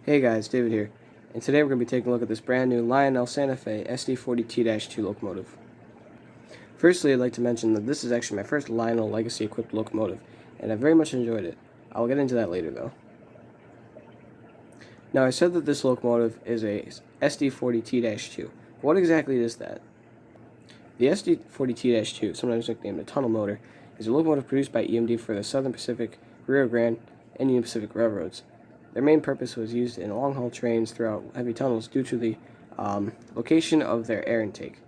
Hey guys, David here, and today we're going to be taking a look at this brand new Lionel Santa Fe Sd40t-2 locomotive. Firstly, I'd like to mention that this is actually my first Lionel Legacy equipped locomotive, and I very much enjoyed it. I'll get into that later though. Now I said that this locomotive is a Sd40t-2. What exactly is that? The Sd40t-2, sometimes nicknamed a tunnel motor, is a locomotive produced by EMD for the Southern Pacific, Rio Grande, and Union Pacific Railroads. Their main purpose was used in long-haul trains throughout heavy tunnels due to the location of their air intake.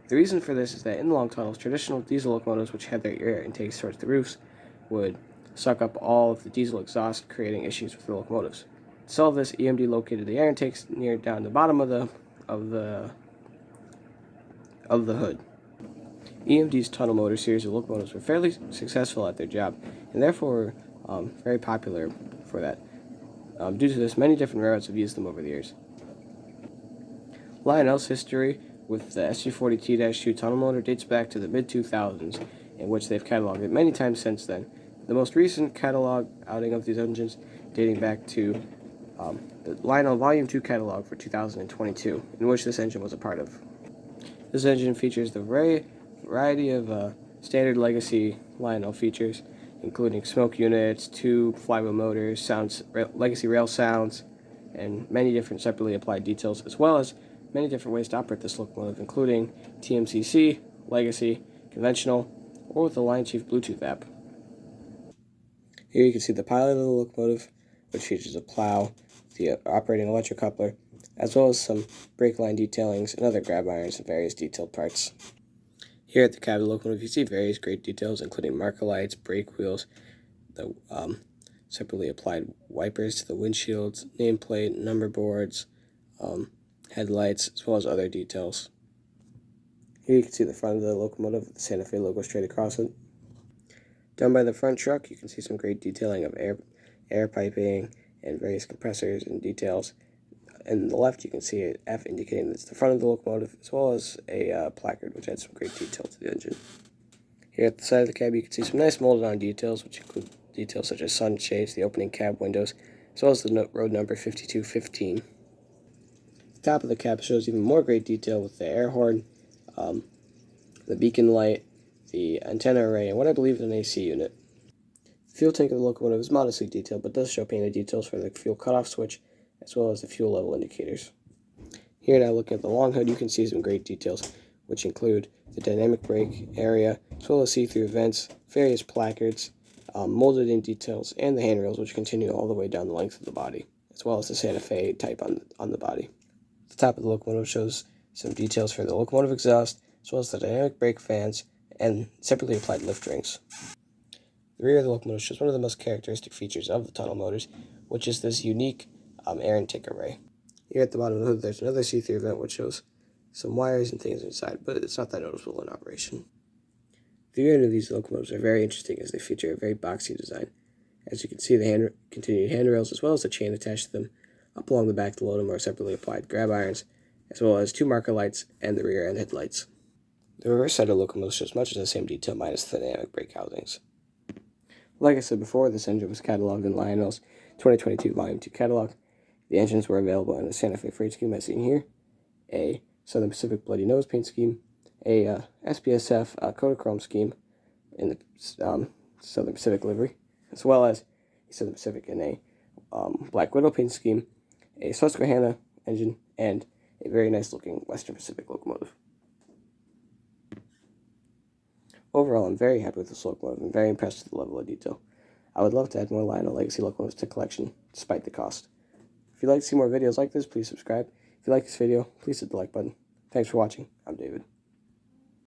The reason for this is that in long tunnels, traditional diesel locomotives, which had their air intakes towards the roofs, would suck up all of the diesel exhaust, creating issues with the locomotives. To solve this, EMD located the air intakes near down the bottom of the hood. EMD's tunnel motor series of locomotives were fairly successful at their job, and therefore very popular for that. Due to this, many different railroads have used them over the years. Lionel's history with the Sd40t-2 tunnel motor dates back to the mid-2000s, in which they've cataloged it many times since then. The most recent catalog outing of these engines dating back to the Lionel Volume 2 catalog for 2022, in which this engine was a part of. This engine features the variety of standard legacy Lionel features, including smoke units, two flywheel motors, legacy rail sounds, and many different separately applied details, as well as many different ways to operate this locomotive, including TMCC, legacy, conventional, or with the Line Chief Bluetooth app. Here you can see the pilot of the locomotive, which features a plow, the operating electric coupler, as well as some brake line detailings and other grab irons and various detailed parts. Here at the cab of the locomotive, you see various great details, including marker lights, brake wheels, the separately applied wipers to the windshields, nameplate, number boards, headlights, as well as other details. Here you can see the front of the locomotive with the Santa Fe logo straight across it. Down by the front truck, you can see some great detailing of air piping and various compressors and details. And on the left, you can see an F indicating that it's the front of the locomotive, as well as a placard, which adds some great detail to the engine. Here at the side of the cab, you can see some nice molded-on details, which include details such as sunshades, the opening cab windows, as well as the road number 5215. The top of the cab shows even more great detail with the air horn, the beacon light, the antenna array, and what I believe is an AC unit. The fuel tank of the locomotive is modestly detailed, but does show painted details for the fuel cutoff switch, as well as the fuel level indicators. Here now, looking at the long hood, you can see some great details, which include the dynamic brake area, as well as see-through vents, various placards, molded in details, and the handrails, which continue all the way down the length of the body, as well as the Santa Fe type on the body. The top of the locomotive shows some details for the locomotive exhaust, as well as the dynamic brake fans, and separately applied lift rings. The rear of the locomotive shows one of the most characteristic features of the tunnel motors, which is this unique air intake array. Here at the bottom of the hood, there's another see-through vent which shows some wires and things inside, but it's not that noticeable in operation. The rear end of these locomotives are very interesting as they feature a very boxy design. As you can see, the continued handrails, as well as the chain attached to them, up along the back of the load are separately applied grab irons, as well as two marker lights and the rear end headlights. The reverse side of the locomotive shows much of the same detail minus the dynamic brake housings. Like I said before, this engine was cataloged in Lionel's 2022 Volume 2 catalog. The engines were available in a Santa Fe freight scheme as seen here, a Southern Pacific bloody nose paint scheme, a SPSF Kodachrome scheme in the Southern Pacific livery, as well as a Southern Pacific in a Black Widow paint scheme, a Susquehanna engine, and a very nice looking Western Pacific locomotive. Overall, I'm very happy with this locomotive and very impressed with the level of detail. I would love to add more Lionel Legacy locomotives to the collection, despite the cost. If you'd like to see more videos like this, please subscribe. If you like this video, please hit the like button. Thanks for watching. I'm David.